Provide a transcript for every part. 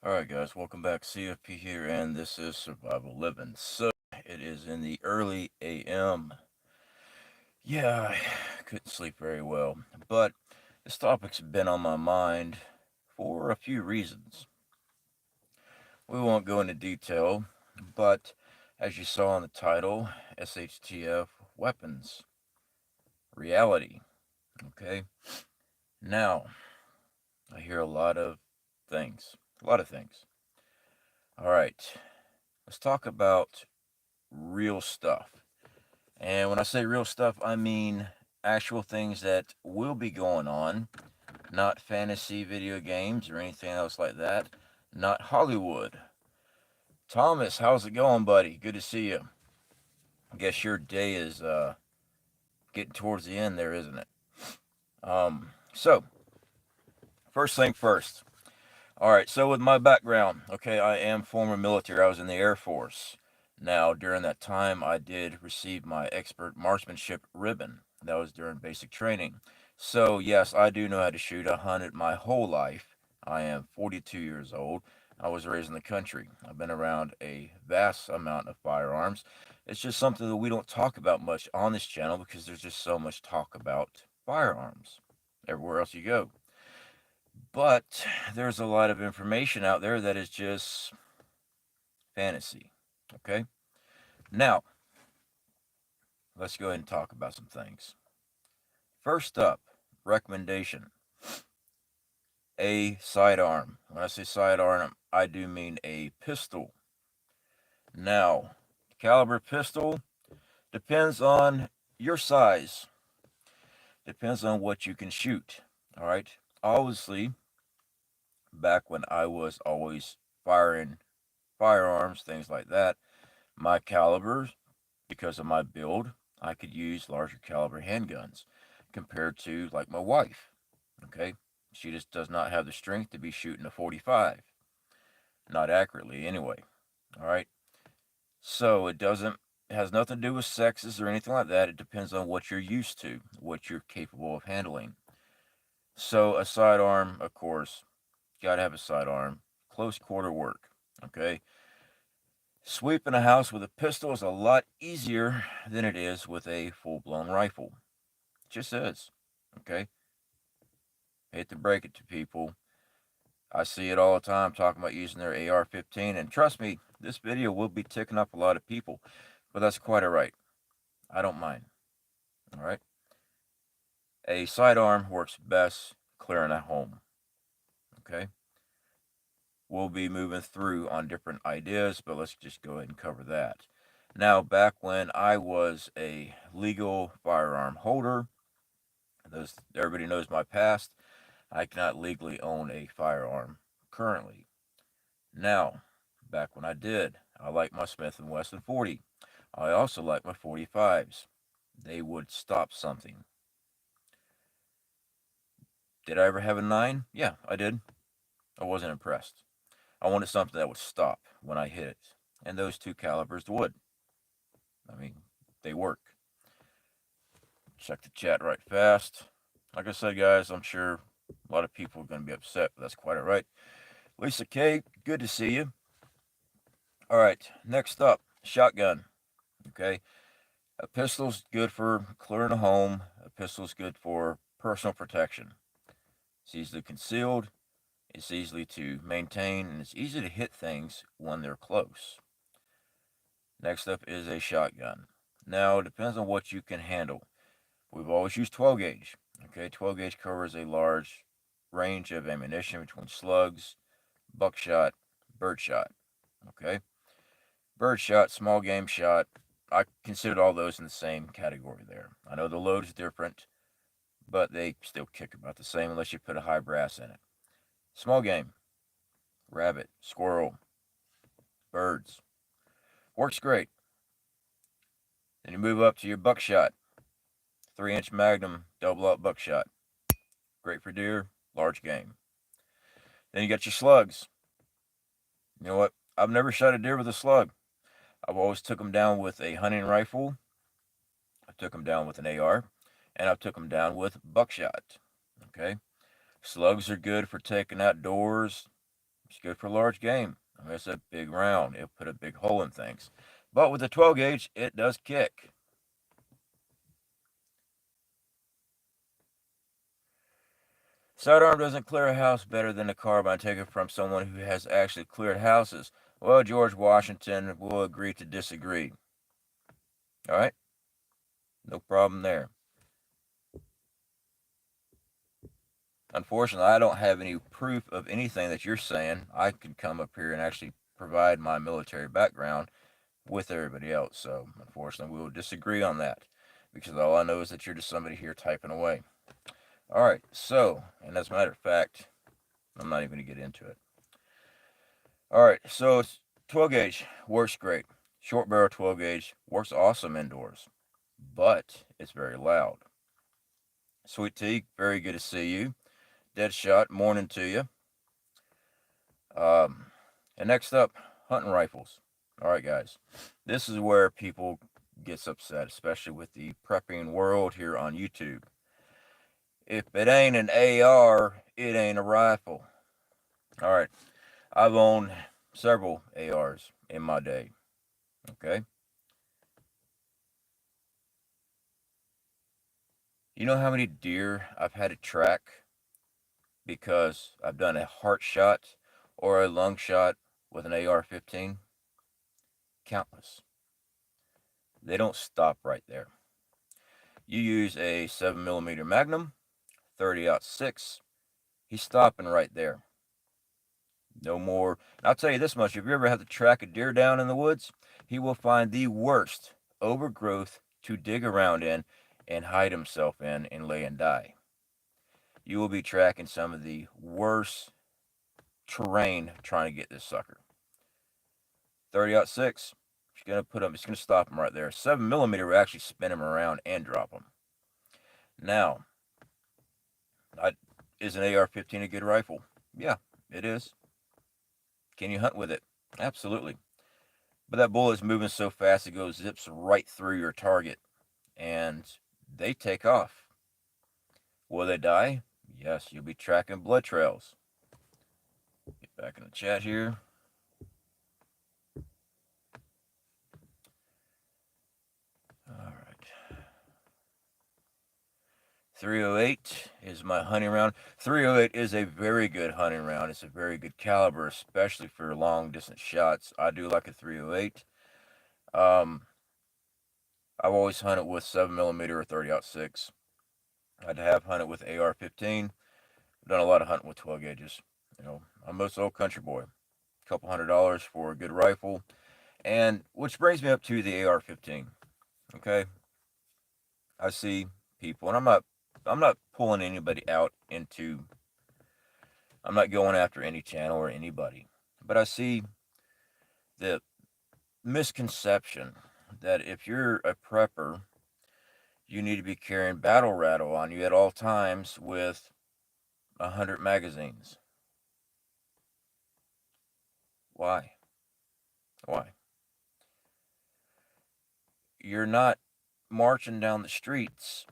Alright guys, welcome back. C.F.P here, and this is Survival Living. So, it is in the early AM. Yeah, I couldn't sleep very well, but this topic's been on my mind for a few reasons. We won't go into detail, but as you saw in the title, SHTF weapons, reality. Okay? Now, I hear a lot of things. A lot of things. Alright, let's talk about real stuff. And when I say real stuff, I mean actual things that will be going on, not fantasy video games or anything else like that, not Hollywood. Thomas, how's it going, buddy? Good to see you. I guess your day is getting towards the end there, isn't it? So first thing first. All right, so with my background, okay, I am former military. I was in the Air Force. Now, during that time, I did receive my expert marksmanship ribbon. That was during basic training. So, yes, I do know how to shoot. I hunted my whole life. I am 42 years old. I was raised in the country. I've been around a vast amount of firearms. It's just something that we don't talk about much on this channel because there's just so much talk about firearms everywhere else you go. But there's a lot of information out there that is just fantasy. Okay? Now, let's go ahead and talk about some things. First up, recommendation, a sidearm. When I say sidearm, I do mean a pistol. Now, caliber pistol depends on your size, depends on what you can shoot. All right? Obviously, back when I was always firing firearms, things like that, my calibers, because of my build, I could use larger caliber handguns compared to like my wife. Okay, she just does not have the strength to be shooting a 45, not accurately anyway. All right, so it has nothing to do with sexes or anything like that. It depends on what you're used to, what you're capable of handling. So a sidearm, of course, gotta have a sidearm. Close quarter work. Okay, sweeping a house with a pistol is a lot easier than it is with a full blown rifle. It just is. Okay? Hate to break it to people. I see it all the time talking about using their AR-15, and trust me, this video will be ticking up a lot of people, but that's quite alright. I don't mind. Alright? A sidearm works best clearing a home. Okay? We'll be moving through on different ideas, but let's just go ahead and cover that. Now, back when I was a legal firearm holder, everybody knows my past. I cannot legally own a firearm currently. Now, back when I did, I like my Smith & Wesson 40. I also like my 45s. They would stop something. Did I ever have a 9? Yeah, I did. I wasn't impressed. I wanted something that would stop when I hit it. And those two calibers would. I mean, they work. Check the chat right fast. Like I said, guys, I'm sure a lot of people are going to be upset, but that's quite all right. Lisa K, good to see you. All right, next up, shotgun. Okay, a pistol's good for clearing a home. A pistol's good for personal protection. It's easily concealed. It's easily to maintain, and it's easy to hit things when they're close. Next up is a shotgun. Now, it depends on what you can handle. We've always used 12 gauge. Okay, 12 gauge covers a large range of ammunition between slugs, buckshot, birdshot. Okay, birdshot, small game shot. I considered all those in the same category there. I know the load is different, but they still kick about the same unless you put a high brass in it. Small game, rabbit, squirrel, birds. Works great. Then you move up to your buckshot. 3-inch Magnum, double up buckshot. Great for deer, large game. Then you got your slugs. You know what? I've never shot a deer with a slug. I've always took them down with a hunting rifle. I took them down with an AR. And I took them down with buckshot. Okay? Slugs are good for taking outdoors, It's good for large game. I mean, it's a big round. It'll put a big hole in things. But with the 12 gauge, it does kick. Sidearm doesn't clear a house better than a carbine. Take it from someone who has actually cleared houses. Well, George Washington will agree to disagree. All right? No problem there. Unfortunately, I don't have any proof of anything that you're saying. I could come up here and actually provide my military background with everybody else. So, unfortunately, we will disagree on that because all I know is that you're just somebody here typing away. All right, so, and as a matter of fact, I'm not even going to get into it. All right, so it's 12 gauge works great. Short barrel 12 gauge works awesome indoors, but it's very loud. Sweet Tea, very good to see you. Deadshot, morning to you. And next up, hunting rifles. All right, guys, this is where people gets upset, especially with the prepping world here on YouTube. If it ain't an AR, it ain't a rifle. All right, I've owned several ARs in my day. Okay, you know how many deer I've had to track because I've done a heart shot or a lung shot with an AR-15? Countless. They don't stop right there. You use a 7mm Magnum, 30-06. He's stopping right there. No more. And I'll tell you this much: if you ever have to track a deer down in the woods, he will find the worst overgrowth to dig around in and hide himself in and lay and die. You will be tracking some of the worst terrain trying to get this sucker. 30-06. He's gonna put him. He's gonna stop him right there. 7mm will actually spin him around and drop him. Now, is an AR-15 a good rifle? Yeah, it is. Can you hunt with it? Absolutely. But that bullet is moving so fast it goes zips right through your target, and they take off. Will they die? Yes, you'll be tracking blood trails. Get back in the chat here. All right. 308 is my hunting round. 308 is a very good hunting round. It's a very good caliber, especially for long distance shots. I do like a 308. I've always hunted with 7mm or 30-06. I have hunted with AR-15. I've done a lot of hunting with 12 gauges. You know, I'm most old country boy. A couple $100 for a good rifle, and which brings me up to the AR-15. Okay, I see people, and I'm not pulling anybody out into. I'm not going after any channel or anybody, but I see the misconception that if you're a prepper, you need to be carrying battle rattle on you at all times with 100 magazines. Why? Why? You're not marching down the streets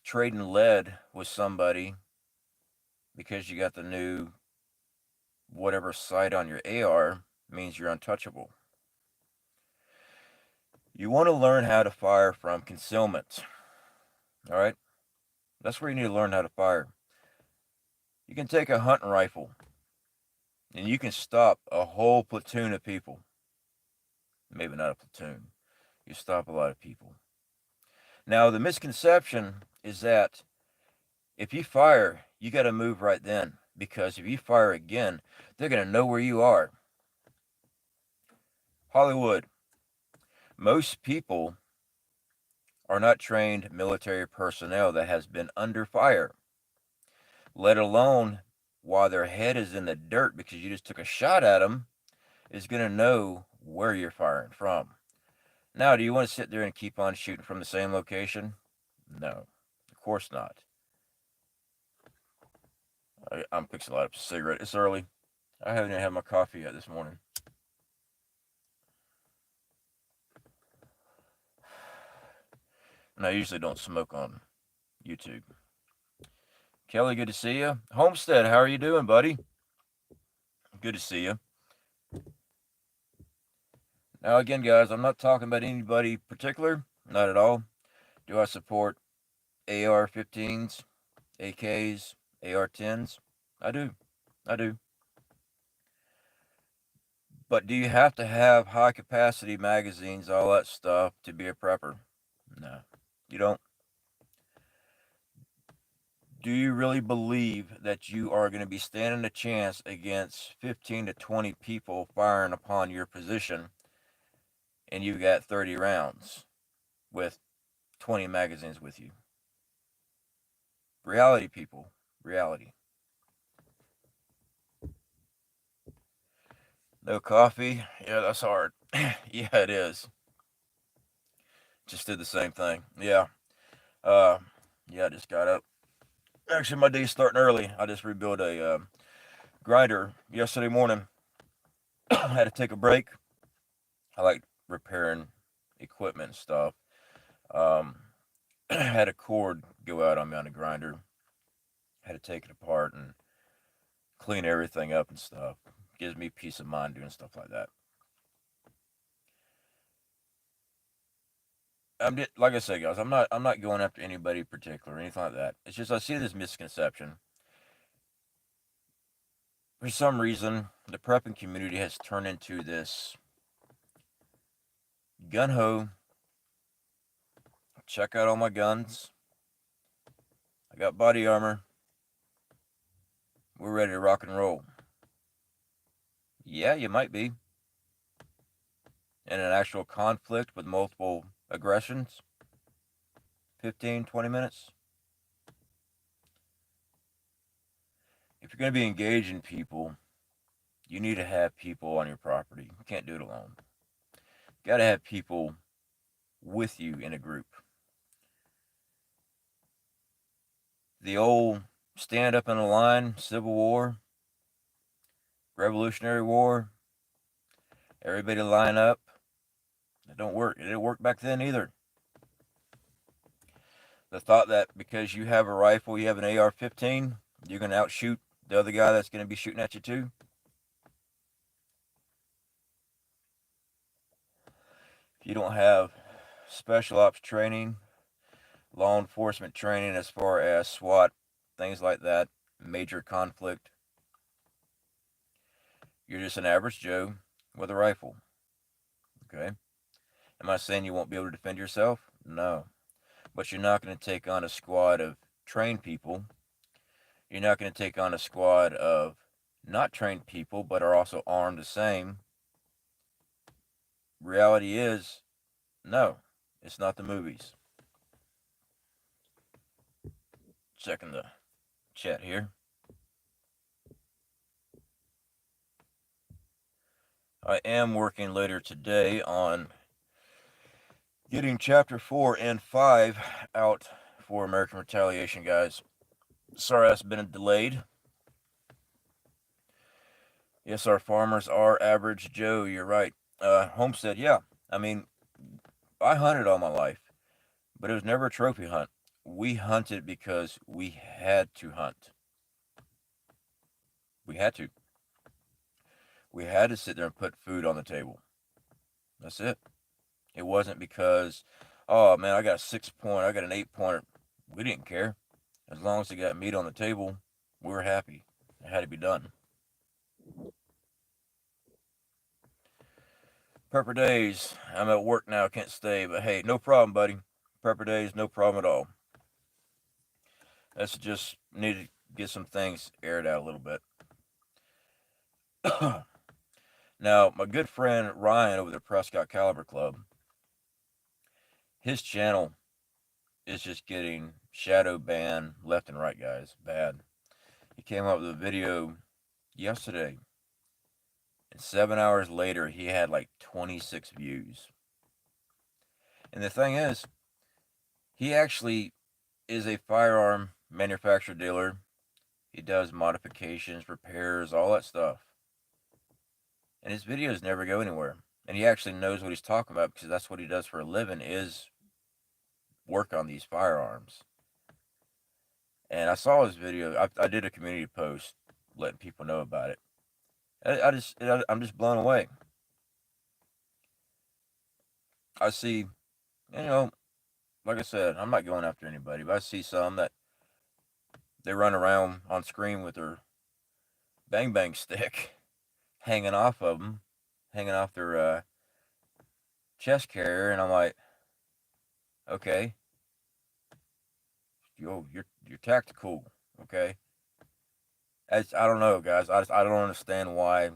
trading lead with somebody because you got the new whatever sight on your AR means you're untouchable. You want to learn how to fire from concealment. All right? That's where you need to learn how to fire. You can take a hunting rifle and you can stop a whole platoon of people. Maybe not a platoon. You stop a lot of people. Now, the misconception is that if you fire, you got to move right then, because if you fire again, they're going to know where you are. Hollywood. Most people are not trained military personnel that has been under fire, let alone while their head is in the dirt because you just took a shot at them, is going to know where you're firing from. Now, do you want to sit there and keep on shooting from the same location? No, of course not. I'm fixing to light up a cigarette. It's early. I haven't even had my coffee yet this morning. And I usually don't smoke on YouTube. Kelly, good to see you. Homestead, how are you doing, buddy? Good to see you. Now, again, guys, I'm not talking about anybody particular, not at all. Do I support AR 15s, AKs, AR 10s? I do. I do. But do you have to have high capacity magazines, all that stuff, to be a prepper? No, you don't. Do you really believe that you are going to be standing a chance against 15 to 20 people firing upon your position and you got 30 rounds with 20 magazines with you? Reality, people. Reality. No coffee? Yeah, that's hard. Yeah, it is. Just did the same thing. Yeah. Uh, yeah, I just got up. Actually, my day's starting early. I just rebuilt a grinder yesterday morning. I had to take a break. I like repairing equipment and stuff. Um, had a cord go out on me on the grinder. Had to take it apart and clean everything up and stuff. Gives me peace of mind doing stuff like that. Like I said, guys. I'm not going after anybody particular or anything like that. It's just I see this misconception. For some reason, the prepping community has turned into this gun ho. Check out all my guns. I got body armor. We're ready to rock and roll. Yeah, you might be. In an actual conflict with multiple aggressions, 15, 20 minutes. If you're going to be engaging people, you need to have people on your property. You can't do it alone. You got to have people with you in a group. The old stand up in a line, Civil War, Revolutionary War, everybody line up. It don't work. It didn't work back then either. The thought that because you have a rifle, you have an AR-15, you're going to outshoot the other guy that's going to be shooting at you too. If you don't have special ops training, law enforcement training as far as SWAT, things like that, major conflict, you're just an average Joe with a rifle. Okay? Am I saying you won't be able to defend yourself? No. But you're not going to take on a squad of trained people. You're not going to take on a squad of not trained people but are also armed the same. Reality is, no, it's not the movies. Checking the chat here. I am working later today on getting chapter 4 and 5 out for American Retaliation, guys. Sorry that's been delayed. Yes, our farmers are average Joe. You're right. Homestead, yeah. I mean, I hunted all my life, but it was never a trophy hunt. We hunted because we had to hunt. We had to. We had to sit there and put food on the table. That's it. It wasn't because, oh man, I got a 6 point, I got an 8 pointer. We didn't care. As long as they got meat on the table, we were happy. It had to be done. Prepper days. I'm at work now, can't stay, but hey, no problem, buddy. Prepper days, no problem at all. That's just need to get some things aired out a little bit. Now, my good friend Ryan over the Prescott Caliber Club, his channel is just getting shadow banned left and right, guys. Bad. He came up with a video yesterday, and 7 hours later, he had like 26 views. And the thing is, he actually is a firearm manufacturer dealer. He does modifications, repairs, all that stuff. And his videos never go anywhere. And he actually knows what he's talking about because that's what he does for a living is work on these firearms. And I saw his video. I did a community post letting people know about it. I'm just blown away. I see, like I said, I'm not going after anybody, but I see some that they run around on screen with their bang bang stick hanging off of them, hanging off their chest carrier, and I'm like, okay, you're tactical, okay. I don't know, guys. I don't understand why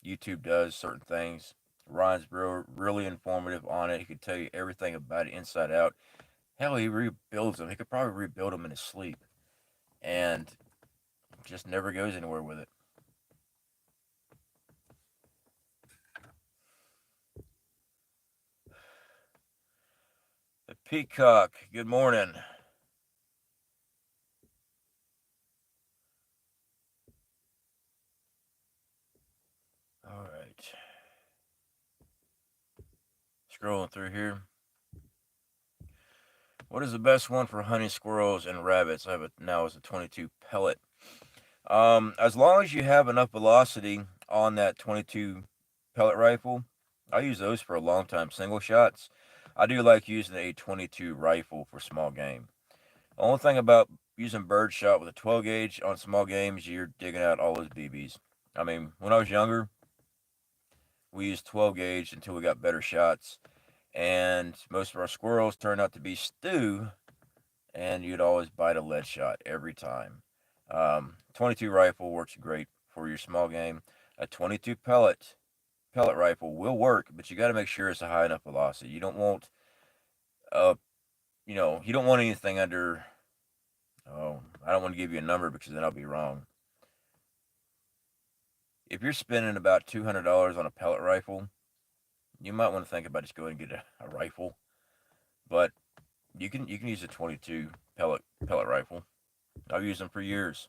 YouTube does certain things. Ryan's really informative on it. He could tell you everything about it inside out. Hell, he rebuilds them. He could probably rebuild them in his sleep, and just never goes anywhere with it. The Peacock. Good morning. All right. Scrolling through here. What is the best one for hunting squirrels and rabbits? I have it now as a 22 pellet. As long as you have enough velocity on that 22 pellet rifle, I use those for a long time single shots. I do like using a 22 rifle for small game. The only thing about using bird shot with a 12 gauge on small games, you're digging out all those BBs. I mean, when I was younger, we used 12 gauge until we got better shots, and most of our squirrels turned out to be stew, and you'd always bite a lead shot every time. 22 rifle works great for your small game. A 22 pellet rifle will work, but you got to make sure it's a high enough velocity. You don't want you don't want anything under. Oh, I don't want to give you a number because then I'll be wrong. If you're spending about $200 on a pellet rifle, you might want to think about just going and get a rifle. But you can use a 22 pellet rifle. I've used them for years.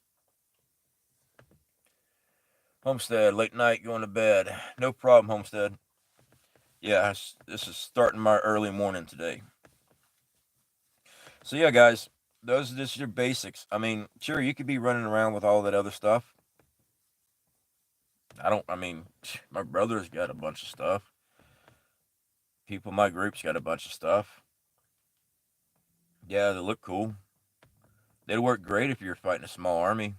Homestead, late night, going to bed. No problem, Homestead. Yeah, this is starting my early morning today. So yeah, guys, those are just your basics. I mean, sure, you could be running around with all that other stuff. I don't. I mean, my brother's got a bunch of stuff. People in my group's got a bunch of stuff. Yeah, they look cool. They'd work great if you're fighting a small army.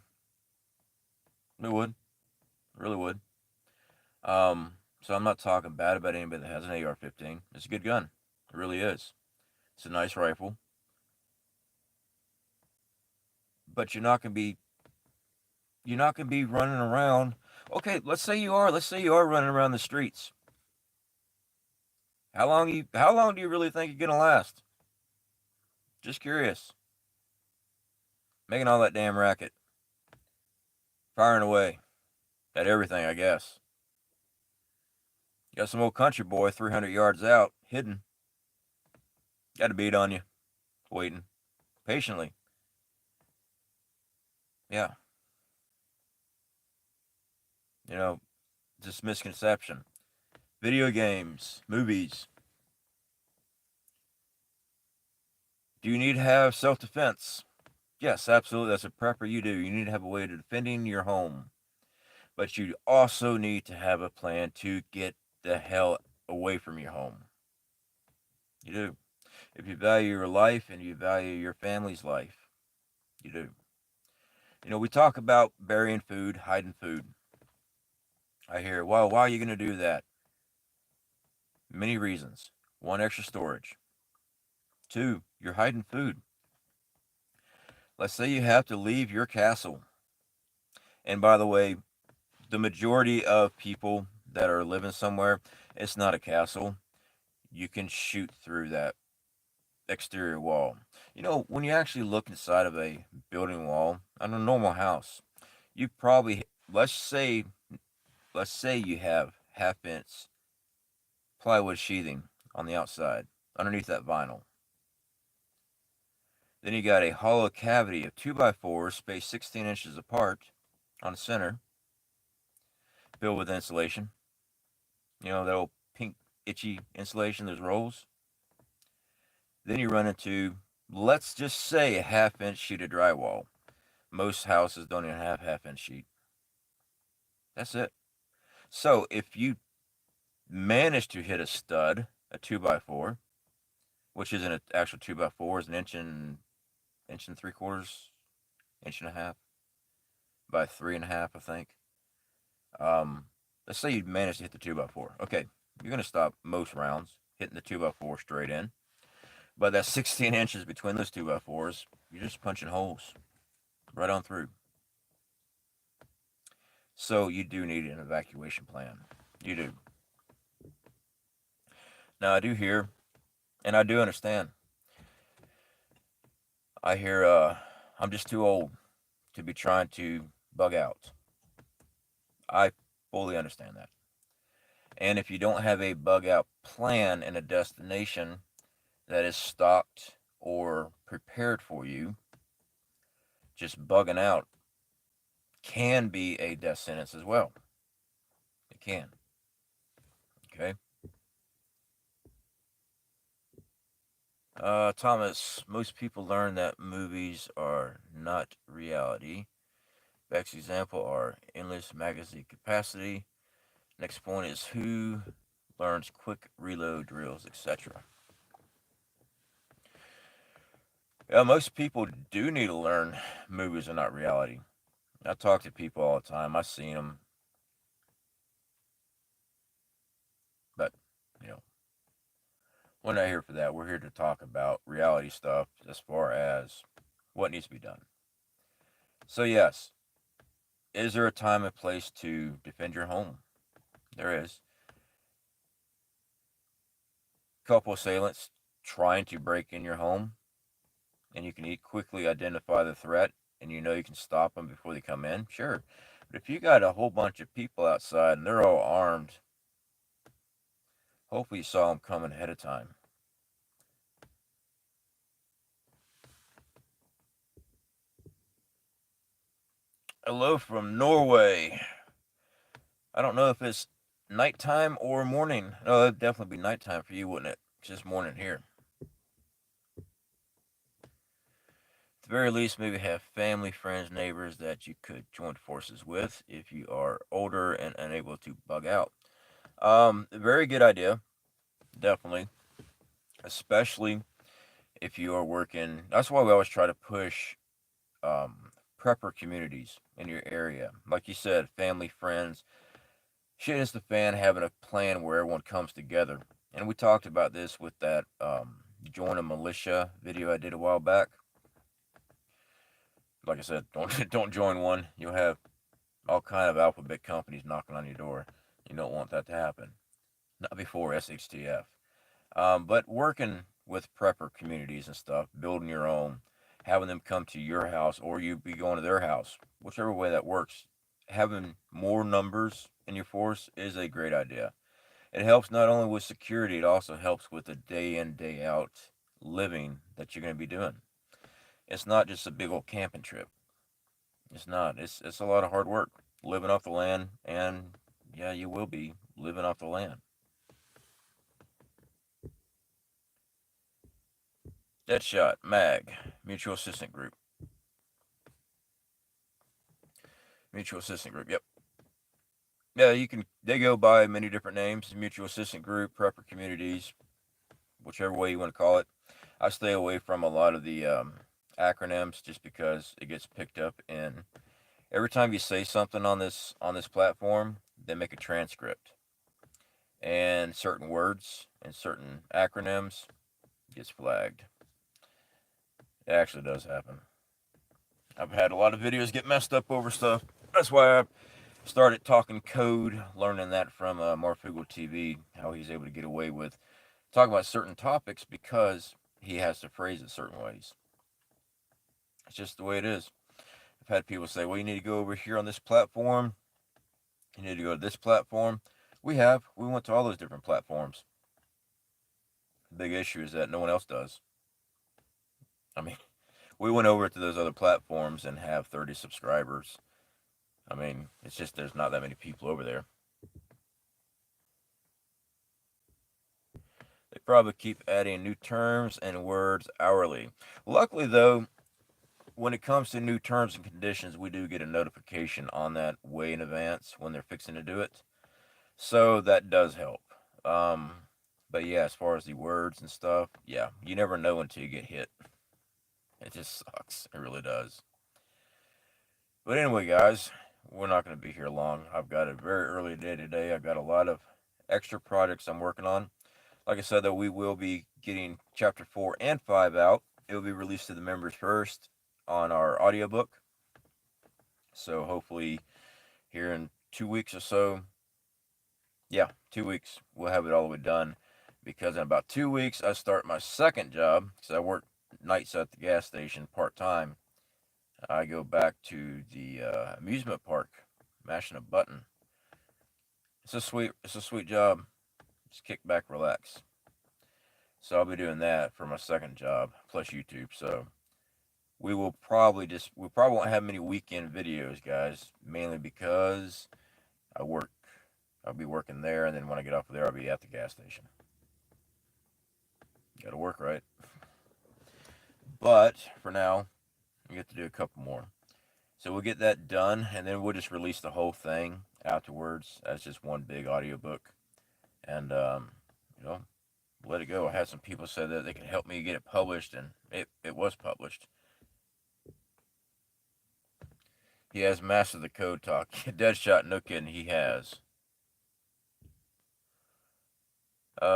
They would, really would. So I'm not talking bad about anybody that has an AR-15. It's a good gun. It really is. It's a nice rifle, but you're not gonna be running around. Okay, let's say you are. Let's say you are running around the streets. How long do you really think you're gonna last? Just curious. Making all that damn racket, firing away at everything, I guess. You got some old country boy 300 yards out, hidden. Got a beat on you, waiting patiently. Yeah, you know, just misconception. Video games, movies. Do you need to have self defense? Yes, absolutely. That's a prepper you do. You need to have a way to defending your home. But you also need to have a plan to get the hell away from your home. You do. If you value your life and you value your family's life, you do. We talk about burying food, hiding food. I hear, well, why are you going to do that? Many reasons. One, extra storage. Two, you're hiding food. Let's say you have to leave your castle. And by the way, the majority of people that are living somewhere, it's not a castle. You can shoot through that exterior wall. When you actually look inside of a building wall on a normal house, you probably let's say you have half-inch plywood sheathing on the outside underneath that vinyl. Then you got a hollow cavity of 2x4s spaced 16 inches apart on the center, filled with insulation. That old pink itchy insulation, those rolls. Then you run into, let's just say, a half-inch sheet of drywall. Most houses don't even have half-inch sheet. That's it. So if you manage to hit a stud, a 2x4, which isn't an actual 2x4, is an inch and 3/4, inch and a half by 3.5, I think. Um, let's say you manage to hit the 2x4. Okay, you're gonna stop most rounds hitting the 2x4 straight in, but that 16 inches between those 2x4s, you're just punching holes right on through. So you do need an evacuation plan. You do. Now I do hear, and I do understand. I hear, I'm just too old to be trying to bug out. I fully understand that. And if you don't have a bug out plan and a destination that is stocked or prepared for you, just bugging out can be a death sentence as well. It can. Okay. Thomas, most people learn that movies are not reality. Best example are endless magazine capacity. Next point is who learns quick reload drills, etc. Yeah, most people do need to learn movies are not reality. I talk to people all the time. I've seen them, but you know, we're not here for that. We're here to talk about reality stuff as far as what needs to be done. So yes, is there a time and place to defend your home? There is. Couple assailants trying to break in your home, and you can quickly identify the threat, and you know you can stop them before they come in. Sure, but if you got a whole bunch of people outside and they're all armed, hopefully you saw them coming ahead of time. Hello from Norway. I don't know if it's nighttime or morning. No, it'd definitely be nighttime for you, wouldn't it? It's just morning here. At the very least, maybe have family, friends, neighbors that you could join forces with if you are older and unable to bug out. Very good idea, definitely. Especially if you are working. That's why we always try to push prepper communities in your area. Like you said, family, friends. Shit is the fan having a plan where everyone comes together. And we talked about this with that join a militia video I did a while back. Like I said, don't join one. You'll have all kind of alphabet companies knocking on your door. You don't want that to happen. Not before SHTF. But working with prepper communities and stuff, building your own, having them come to your house or you be going to their house, whichever way that works, having more numbers in your force is a great idea. It helps not only with security, it also helps with the day in, day out living that you're going to be doing. It's not just a big old camping trip. It's not. It's a lot of hard work living off the land, and yeah, you will be living off the land. Deadshot, MAG, Mutual Assistant Group. Mutual Assistant Group, yep. Yeah, you can. They go by many different names: Mutual Assistant Group, Prepper Communities, whichever way you want to call it. I stay away from a lot of the acronyms just because it gets picked up in every time you say something on this platform. They make a transcript, and certain words and certain acronyms gets flagged. It actually does happen. I've had a lot of videos get messed up over stuff. That's why I started talking code, learning that from Marfugal TV, how he's able to get away with talking about certain topics because he has to phrase it certain ways. It's just the way it is. I've had people say, well, you need to go over here on this platform. You need to go to this platform. We have. We went to all those different platforms. The big issue is that no one else does. I mean, we went over to those other platforms and have 30 subscribers. I mean, it's just there's not that many people over there. They probably keep adding new terms and words hourly. Luckily, though, when it comes to new terms and conditions, we do get a notification on that way in advance when they're fixing to do it. So that does help. Um, but yeah, as far as the words and stuff, yeah, you never know until you get hit. It just sucks. It really does. But anyway, guys, we're not going to be here long. I've got a very early day today. I've got a lot of extra projects I'm working on. Like I said, though, we will be getting chapter 4 and 5 out. It will be released to the members first on our audiobook. So hopefully, here in 2 weeks or so, yeah, 2 weeks, we'll have it all the way done. Because in about 2 weeks, I start my second job. Because I work nights at the gas station part time. I go back to the amusement park, mashing a button. It's a sweet job. Just kick back, relax. So I'll be doing that for my second job plus YouTube. So we probably won't have many weekend videos, guys. Mainly because I work. I'll be working there, and then when I get off of there, I'll be at the gas station. Got to work, right? But for now, we get to do a couple more. So we'll get that done, and then we'll just release the whole thing afterwards as just one big audiobook. And, you know, let it go. I had some people say that they could help me get it published, and it was published. He has mastered the code talk. Deadshot, no kidding, he has.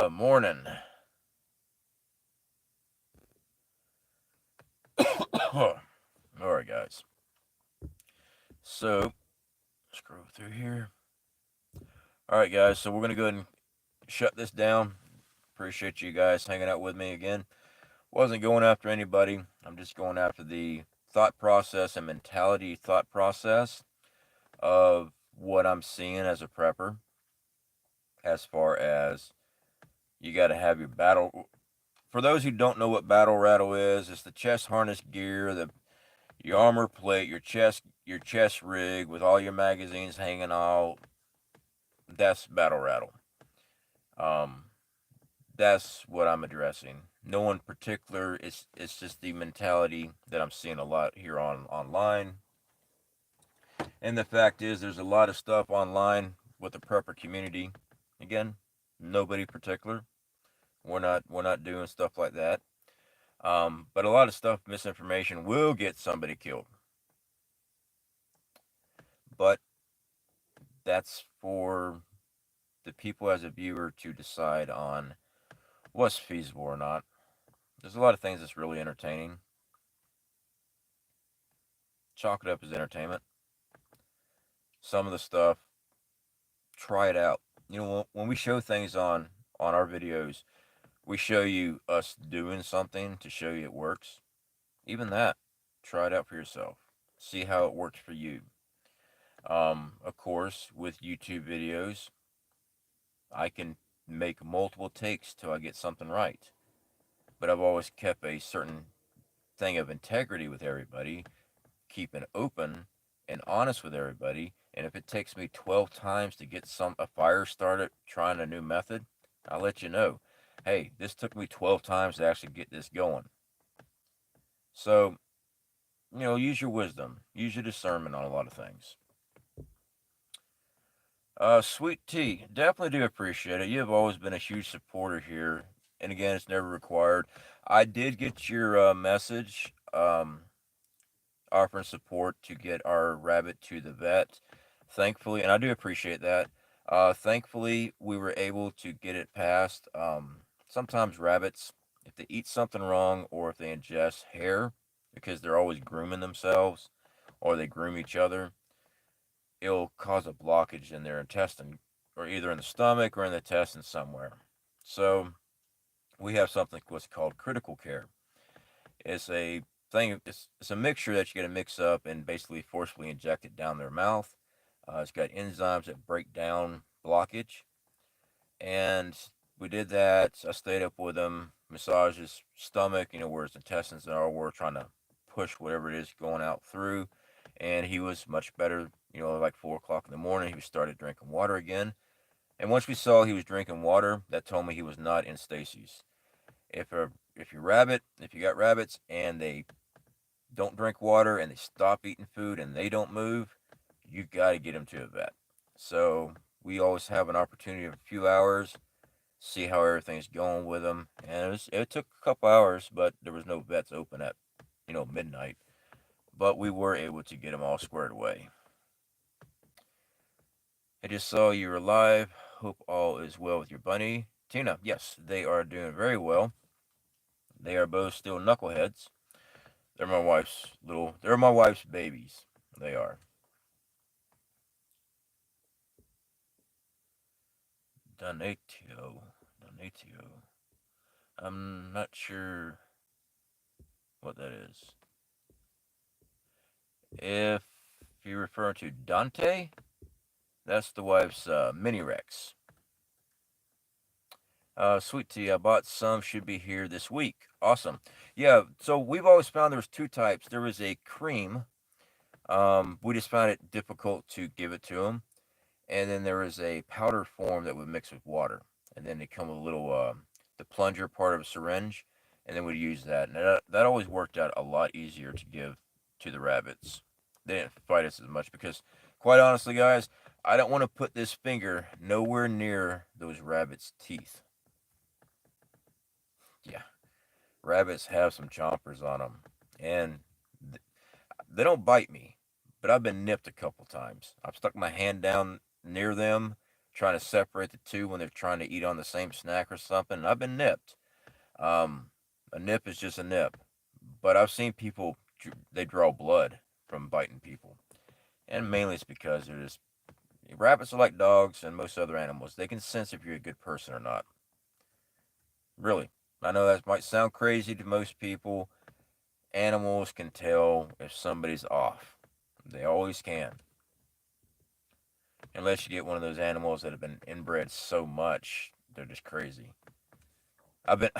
Morning. Alright, guys. So, scroll through here. Alright, guys, so we're going to go ahead and shut this down. Appreciate you guys hanging out with me again. Wasn't going after anybody. I'm just going after the thought process and mentality thought process of what I'm seeing as a prepper, as far as you got to have your battle. For those who don't know what battle rattle is, it's the chest harness gear, the your armor plate, your chest rig with all your magazines hanging out. That's battle rattle. Um, that's what I'm addressing. No one particular. It's just the mentality that I'm seeing a lot here on online. And the fact is, there's a lot of stuff online with the prepper community. Again, nobody particular. We're not doing stuff like that. But a lot of stuff, misinformation will get somebody killed. But that's for the people as a viewer to decide on what's feasible or not. There's a lot of things that's really entertaining. Chalk it up as entertainment. Some of the stuff, try it out. You know, when we show things on our videos, we show you us doing something to show you it works. Even that, try it out for yourself. See how it works for you. Of course, with YouTube videos, I can make multiple takes till I get something right. But I've always kept a certain thing of integrity with everybody, keeping open and honest with everybody. And if it takes me 12 times to get a fire started trying a new method, I'll let you know. Hey, this took me 12 times to actually get this going. So, use your wisdom, use your discernment on a lot of things. Sweet tea, definitely do appreciate it. You have always been a huge supporter here, and again, it's never required. I did get your message offering support to get our rabbit to the vet. Thankfully, and I do appreciate that. Thankfully, we were able to get it past. Sometimes rabbits, if they eat something wrong or if they ingest hair, because they're always grooming themselves or they groom each other, it'll cause a blockage in their intestine, or either in the stomach or in the intestine somewhere. So we have something what's called critical care. It's a thing. It's a mixture that you got to mix up and basically forcefully inject it down their mouth. It's got enzymes that break down blockage, and we did that. I stayed up with him, massaged his stomach, where his intestines are. We're trying to push whatever it is going out through, and he was much better. Like 4 o'clock in the morning, he started drinking water again. And once we saw he was drinking water, that told me he was not in stasis. If you got rabbits and they don't drink water and they stop eating food and they don't move, you got to get them to a vet. So we always have an opportunity of a few hours, see how everything's going with them. And it took a couple hours, but there was no vets open at midnight. But we were able to get them all squared away. I just saw you were live. Hope all is well with your bunny. Tina, yes, they are doing very well. They are both still knuckleheads. They're my wife's babies. They are. Donatio. Donatio. I'm not sure what that is. If you're referring to Dante, that's the wife's mini Rex. Sweet tea, I bought some, should be here this week. Awesome. Yeah, so we've always found there was two types. There was a cream. We just found it difficult to give it to them. And then there was a powder form that would mix with water. And then they come with a little, the plunger part of a syringe. And then we'd use that. And that always worked out a lot easier to give to the rabbits. They didn't fight us as much because, quite honestly, guys, I don't want to put this finger nowhere near those rabbits' teeth. Yeah, rabbits have some chompers on them, and they don't bite me, but I've been nipped a couple times. I've stuck my hand down near them, trying to separate the two when they're trying to eat on the same snack or something, and I've been nipped. Um, a nip is just a nip, but I've seen people they draw blood from biting people, and mainly it's because they're just rabbits are like dogs and most other animals. They can sense if you're a good person or not. Really, I know that might sound crazy to most people. Animals can tell if somebody's off. They always can. Unless you get one of those animals that have been inbred so much, they're just crazy. I've been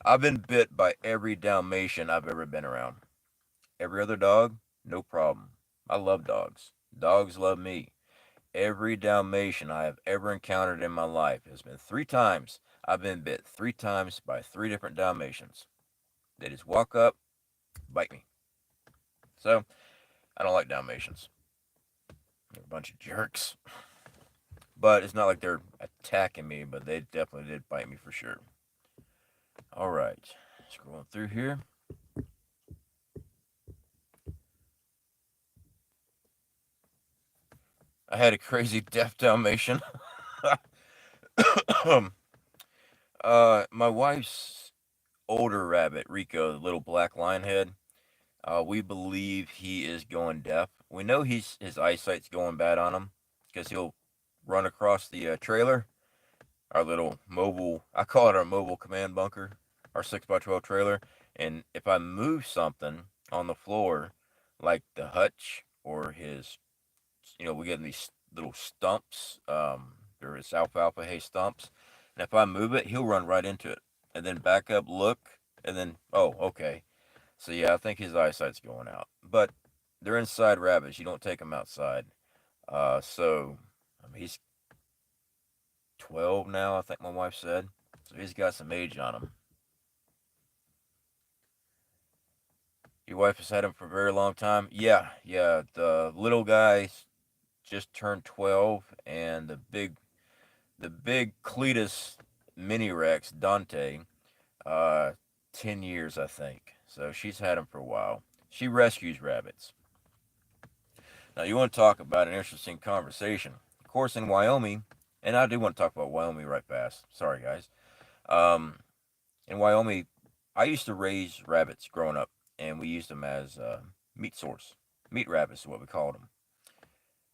I've been bit by every Dalmatian I've ever been around. Every other dog, no problem. I love dogs. Dogs love me. Every Dalmatian I have ever encountered in my life has been three times. I've been bit three times by three different Dalmatians. They just walk up, bite me. So I don't like Dalmatians. They're a bunch of jerks. But it's not like they're attacking me, but they definitely did bite me for sure. All right, scrolling through here. I had a crazy deaf Dalmatian. My wife's older rabbit, Rico, the little black lion head. We believe he is going deaf. We know his eyesight's going bad on him because he'll run across the trailer, our little mobile. I call it our mobile command bunker, our 6x12 trailer. And if I move something on the floor, like the hutch or his, we get these little stumps. There is alfalfa hay stumps, and if I move it, he'll run right into it, and then back up, look, and then oh, okay. So yeah, I think his eyesight's going out. But they're inside rabbits. You don't take them outside. So he's 12 now. I think my wife said. So he's got some age on him. Your wife has had him for a very long time. Yeah, yeah. The little guy just turned 12, and the big Cletus mini Rex Dante, uh, 10 years I think. So she's had him for a while. She rescues rabbits. Now, you want to talk about an interesting conversation. Of course, in Wyoming, and I do want to talk about Wyoming right fast. Sorry, guys. Um, in Wyoming, I used to raise rabbits growing up, and we used them as meat source. Meat rabbits is what we called them.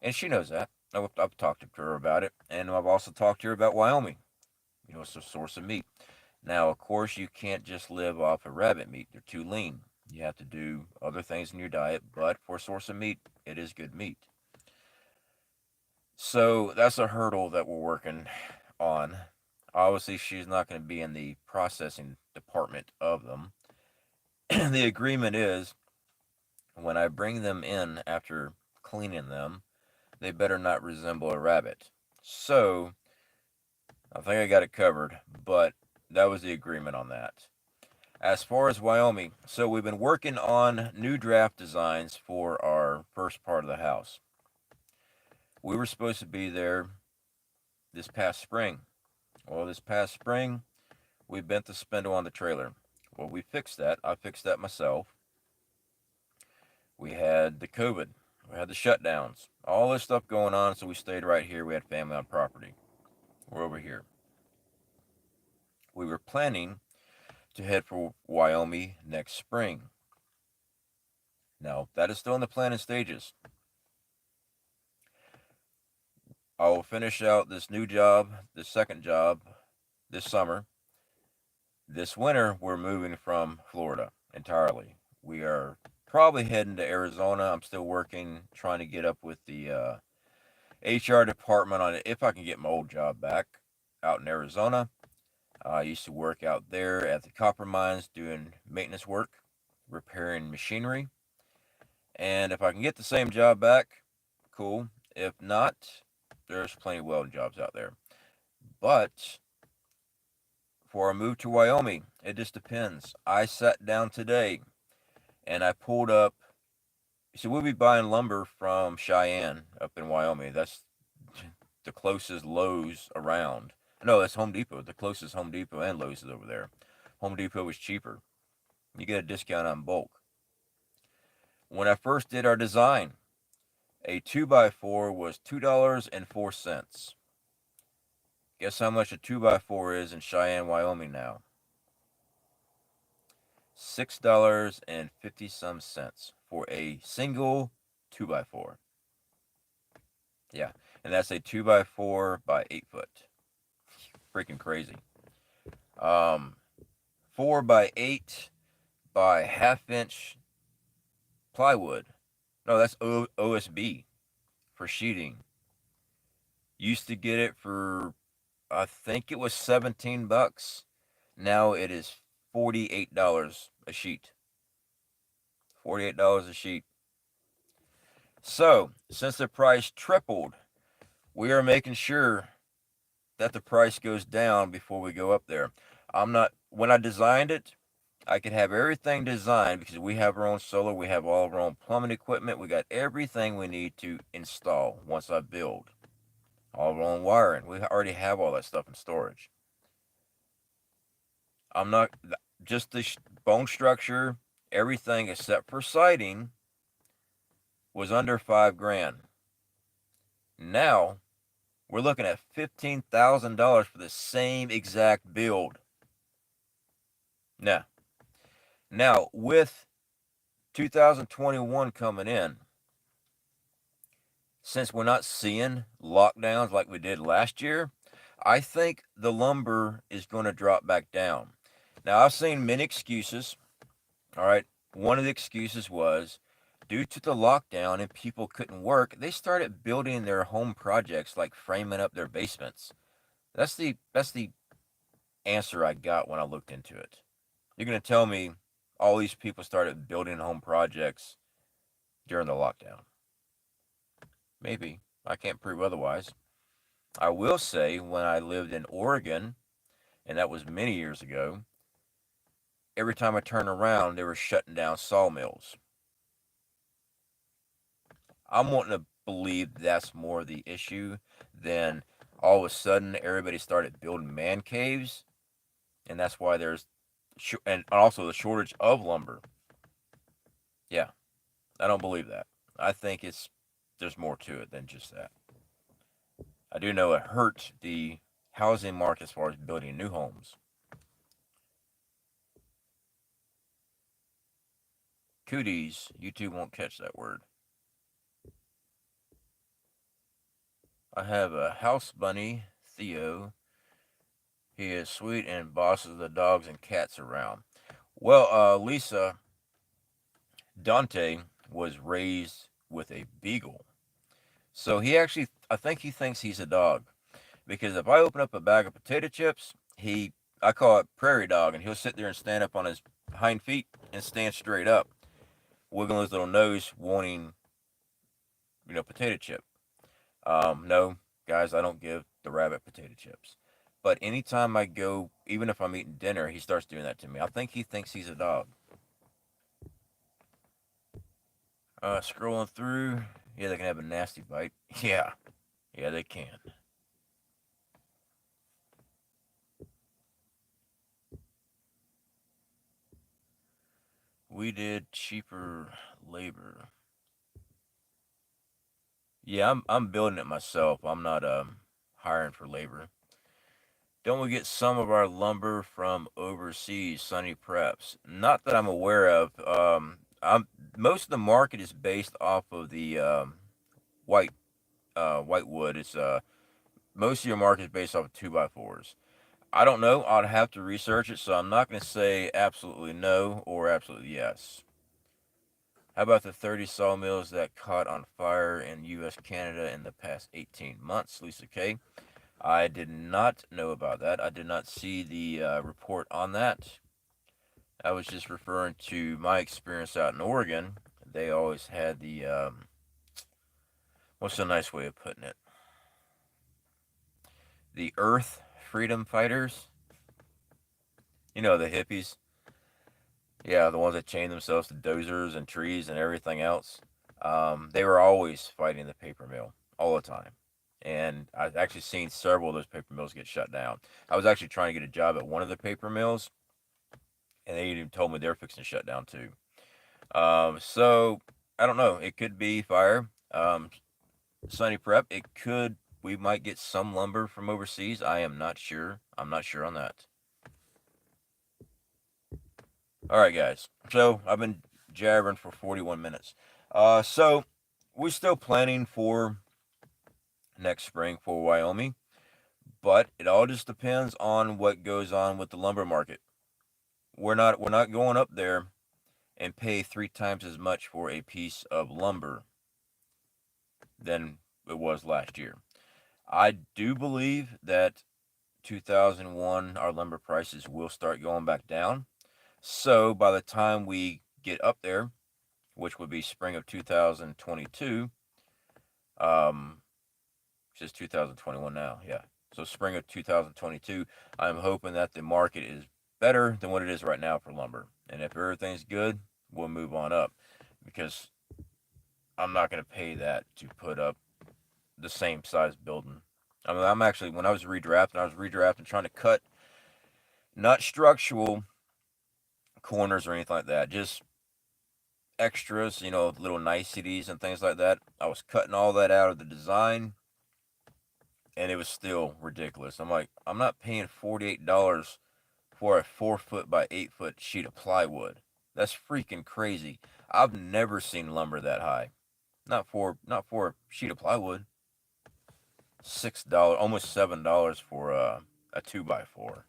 And she knows that. I've talked to her about it, and I've also talked to her about Wyoming. It's a source of meat. Now, of course, you can't just live off of rabbit meat. They're too lean. You have to do other things in your diet, but for a source of meat, it is good meat. So that's a hurdle that we're working on. Obviously, she's not going to be in the processing department of them. The agreement is when I bring them in after cleaning them, they better not resemble a rabbit. So I think I got it covered, but that was the agreement on that. As far as Wyoming, so we've been working on new draft designs for our first part of the house. We were supposed to be there this past spring. Well, this past spring, we bent the spindle on the trailer. Well, we fixed that. I fixed that myself. We had the COVID. We had the shutdowns. All this stuff going on, so we stayed right here. We had family on property. We're over here. We were planning to head for Wyoming next spring. Now, that is still in the planning stages. I will finish out this new job, this second job, this summer. This winter, we're moving from Florida entirely. We are probably heading to Arizona. I'm still working, trying to get up with the HR department on it if I can get my old job back out in Arizona. I used to work out there at the copper mines doing maintenance work, repairing machinery. And if I can get the same job back, cool. If not, there's plenty of welding jobs out there. But for a move to Wyoming, it just depends. I sat down today and I pulled up. So we'll be buying lumber from Cheyenne up in Wyoming. That's the closest Lowe's around. No, that's Home Depot. The closest Home Depot and Lowe's is over there. Home Depot is cheaper. You get a discount on bulk. When I first did our design, a 2x4 was $2.04. Guess how much a 2x4 is in Cheyenne, Wyoming now? $6.50 some cents for a single 2x4. Yeah, and that's a 2x4 by 8 foot. Freaking crazy. 4 by 8 by half inch plywood. No, that's OSB for sheeting. Used to get it for, I think it was $17. Now it is $48 a sheet. $48 a sheet. So, since the price tripled, we are making sure that the price goes down before we go up there. When I designed it, I could have everything designed because we have our own solar, we have all of our own plumbing equipment, we got everything we need to install once I build. All of our own wiring. We already have all that stuff in storage. I'm not, just the bone structure, everything except for siding was under $5,000. Now, we're looking at $15,000 for the same exact build. Now, with 2021 coming in, since we're not seeing lockdowns like we did last year, I think the lumber is going to drop back down. Now, I've seen many excuses. All right. One of the excuses was due to the lockdown and people couldn't work, they started building their home projects like framing up their basements. That's the answer I got when I looked into it. You're going to tell me all these people started building home projects during the lockdown. Maybe. I can't prove otherwise. I will say when I lived in Oregon, and that was many years ago, every time I turned around, they were shutting down sawmills. I'm wanting to believe that's more the issue than all of a sudden everybody started building man caves, and that's why there's and also the shortage of lumber. Yeah, I don't believe that. I think there's more to it than just that. I do know it hurt the housing market as far as building new homes. Cooties, YouTube won't catch that word. I have a house bunny, Theo. He is sweet and bosses the dogs and cats around. Well, Lisa, Dante was raised with a beagle. So I think he thinks he's a dog. Because if I open up a bag of potato chips, I call it prairie dog, and he'll sit there and stand up on his hind feet and stand straight up, wiggling his little nose, wanting, potato chip. No, guys, I don't give the rabbit potato chips. But anytime I go, even if I'm eating dinner, he starts doing that to me. I think he thinks he's a dog. Scrolling through, yeah, they can have a nasty bite. Yeah, they can. We did cheaper labor. Yeah, I'm building it myself. I'm not hiring for labor. Don't we get some of our lumber from overseas, Sunny Preps? Not that I'm aware of. I'm Most of the market is based off of the white white wood. It's Most of your market is based off of 2x4s. I don't know. I'd have to research it, so I'm not going to say absolutely no or absolutely yes. How about the 30 sawmills that caught on fire in U.S. Canada in the past 18 months, Lisa K? I did not know about that. I did not see the report on that. I was just referring to my experience out in Oregon. They always had the, what's a nice way of putting it? The Earth Freedom Fighters. You know, the hippies. Yeah, the ones that chain themselves to dozers and trees and everything else. They were always fighting the paper mill all the time. And I've actually seen several of those paper mills get shut down. I was actually trying to get a job at one of the paper mills, and they even told me they're fixing to shut down too. So I don't know. It could be fire. Sunny Prep. It could. We might get some lumber from overseas. I am not sure. I'm not sure on that. All right, guys. So I've been jabbering for 41 minutes. So we're still planning for next spring for Wyoming, but it all just depends on what goes on with the lumber market. We're not going up there and pay 3 times as much for a piece of lumber than it was last year. I do believe that 2001 our lumber prices will start going back down. So by the time we get up there, which would be spring of 2022, um, which is 2021 now, yeah. So spring of 2022, I'm hoping that the market is better than what it is right now for lumber. And if everything's good, we'll move on up because I'm not going to pay that to put up the same size building. I mean, I'm actually, when I was redrafting trying to cut not structural corners or anything like that, just extras, little niceties and things like that. I was cutting all that out of the design, and it was still ridiculous. I'm like, I'm not paying $48 for a 4 foot by 8 foot sheet of plywood. That's freaking crazy. I've never seen lumber that high. Not for a sheet of plywood. $6, almost $7 for a 2x4.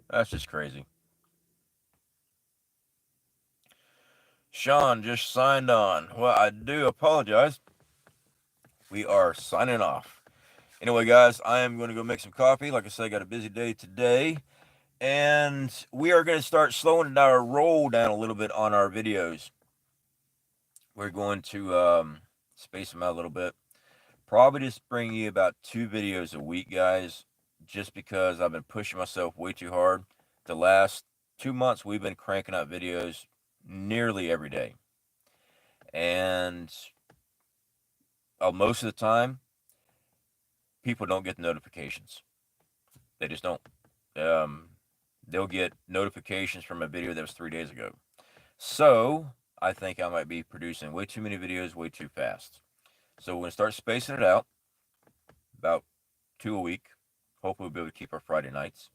That's just crazy. Sean just signed on. Well, I do apologize. We are signing off. Anyway, guys, I am going to go make some coffee. Like I said, I got a busy day today. And we are going to start slowing our roll down a little bit on our videos. We're going to space them out a little bit. Probably just bring you about 2 videos a week, guys, just because I've been pushing myself way too hard. The last 2 months, we've been cranking out videos nearly every day. And most of the time, people don't get the notifications. They just don't. Um, they'll get notifications from a video that was 3 days ago. So I think I might be producing way too many videos way too fast. So we're going to start spacing it out, about 2 a week. Hopefully we'll be able to keep our Friday nights.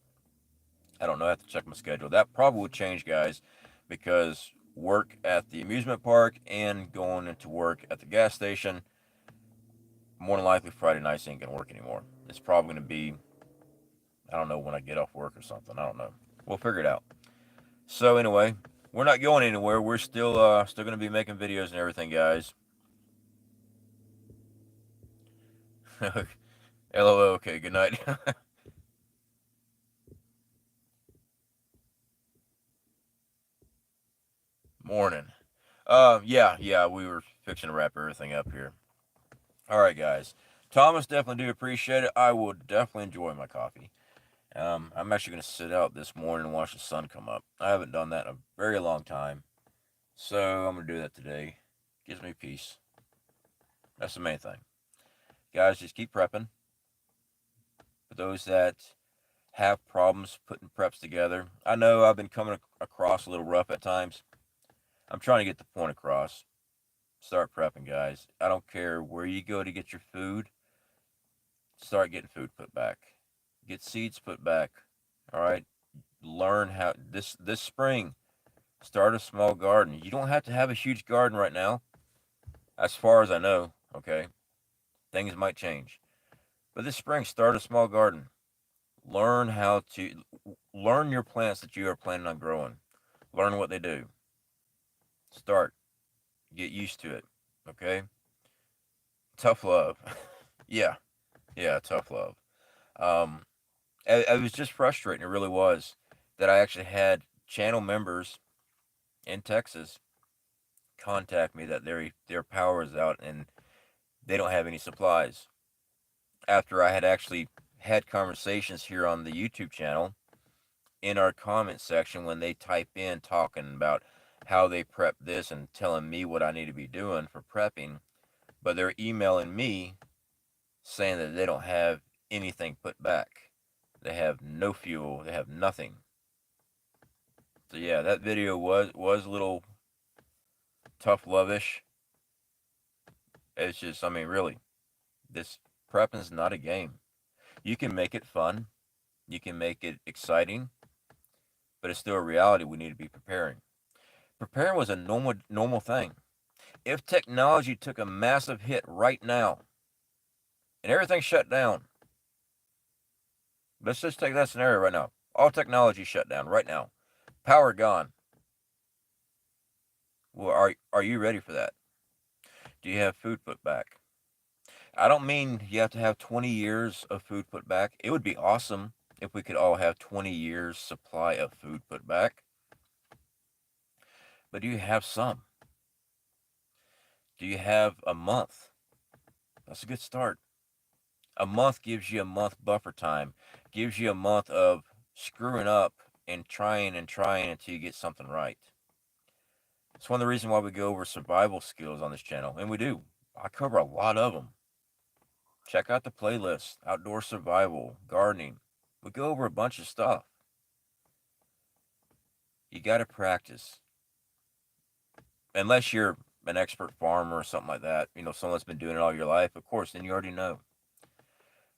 I don't know. I have to check my schedule. That probably will change, guys, because work at the amusement park and going into work at the gas station, more than likely Friday nights ain't going to work anymore. It's probably going to be, I don't know, when I get off work or something. I don't know. We'll figure it out. So anyway, we're not going anywhere. We're still going to be making videos and everything, guys. LOL. Okay. Good night. Morning. Yeah. We were fixing to wrap everything up here. All right, guys. Thomas, definitely do appreciate it. I will definitely enjoy my coffee. I'm actually going to sit out this morning and watch the sun come up. I haven't done that in a very long time. So I'm going to do that today. Gives me peace. That's the main thing. Guys, just keep prepping. For those that have problems putting preps together, I know I've been coming across a little rough at times. I'm trying to get the point across. Start prepping, guys. I don't care where you go to get your food. Start getting food put back. Get seeds put back. All right. Learn how this spring. Start a small garden. You don't have to have a huge garden right now, as far as I know. Okay, things might change, but this spring, start a small garden. Learn how to learn your plants that you are planning on growing. Learn what they do. Start. Get used to it. Okay. Tough love. Yeah. Yeah. Tough love. Um, it was just frustrating. It really was that I actually had channel members in Texas contact me that their power is out and they don't have any supplies. After I had actually had conversations here on the YouTube channel in our comment section when they type in talking about how they prep this and telling me what I need to be doing for prepping, but they're emailing me saying that they don't have anything put back. They have no fuel. They have nothing. So yeah, that video was a little tough lovish. It's just, I mean, really, this prepping is not a game. You can make it fun. You can make it exciting, but it's still a reality we need to be preparing. Preparing was a normal thing. If technology took a massive hit right now and everything shut down, let's just take that scenario right now. All technology shut down right now. Power gone. Well, are you ready for that? Do you have food put back? I don't mean you have to have 20 years of food put back. It would be awesome if we could all have 20 years supply of food put back. But do you have some? Do you have a month? That's a good start. A month gives you a month buffer time, gives you a month of screwing up and trying until you get something right. It's one of the reasons why we go over survival skills on this channel, and we do. I cover a lot of them. Check out the playlist, outdoor survival, gardening. We go over a bunch of stuff. You got to practice. Unless you're an expert farmer or something like that, someone that's been doing it all your life, of course, then you already know.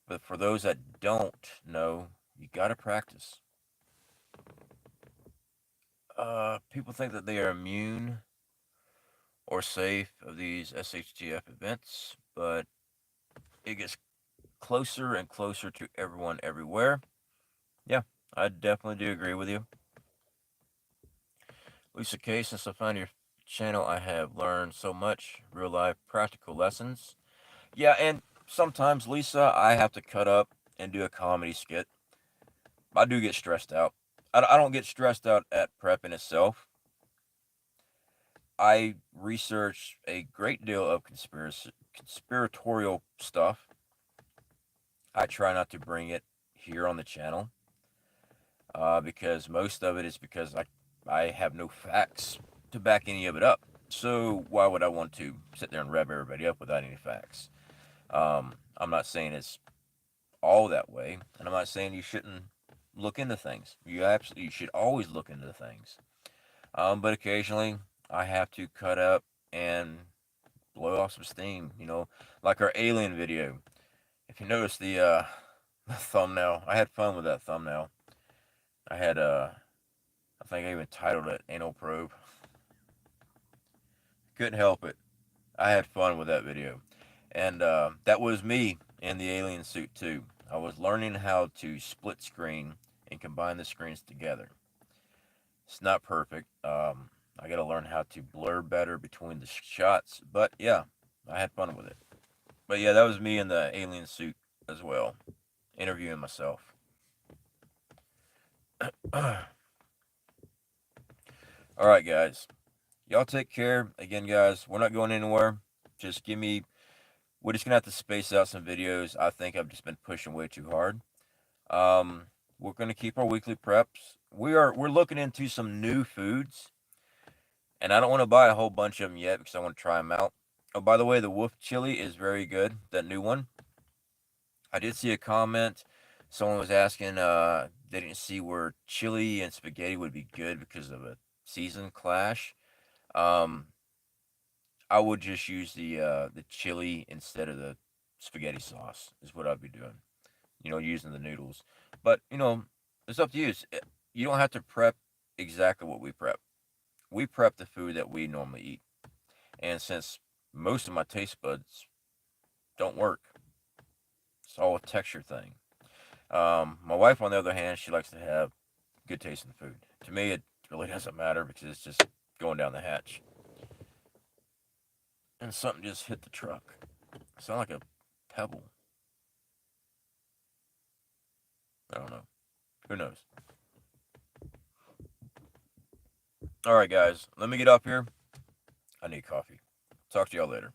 But for those that don't know, you got to practice. People think that they are immune or safe of these SHTF events, but it gets closer and closer to everyone everywhere. Yeah, I definitely do agree with you. Lisa K, since I found your channel, I have learned so much real life practical lessons. Yeah, and sometimes, Lisa, I have to cut up and do a comedy skit. I do get stressed out. I don't get stressed out at prepping itself. I research a great deal of conspiratorial stuff. I try not to bring it here on the channel because most of it is because I have no facts to back any of it up. So why would I want to sit there and rev everybody up without any facts? I'm not saying it's all that way, and I'm not saying you shouldn't look into things. You should always look into things. But occasionally I have to cut up and blow off some steam. Like our alien video. If you notice the thumbnail, I had fun with that thumbnail. I had I think I even titled it "Anal Probe." Couldn't help it. I had fun with that video, and that was me in the alien suit too. I was learning how to split screen and combine the screens together. It's not perfect. I got to learn how to blur better between the shots, but yeah, I had fun with it. But yeah, that was me in the alien suit as well, interviewing myself. All right, guys. Y'all take care. Again, guys, we're not going anywhere. Just we're just going to have to space out some videos. I think I've just been pushing way too hard. Um, we're going to keep our weekly preps. We're looking into some new foods, and I don't want to buy a whole bunch of them yet because I want to try them out. Oh, by the way, the wolf chili is very good. That new one. I did see a comment. Someone was asking, they didn't see where chili and spaghetti would be good because of a season clash. I would just use the chili instead of the spaghetti sauce. Is what I'd be doing. Using the noodles. But it's up to you. You don't have to prep exactly what we prep. We prep the food that we normally eat, and since most of my taste buds don't work, it's all a texture thing. My wife, on the other hand, she likes to have good tasting food. To me, it really doesn't matter because it's just going down the hatch. And something just hit the truck. It sounded like a pebble. I don't know. Who knows? All right, guys. Let me get up here. I need coffee. Talk to y'all later.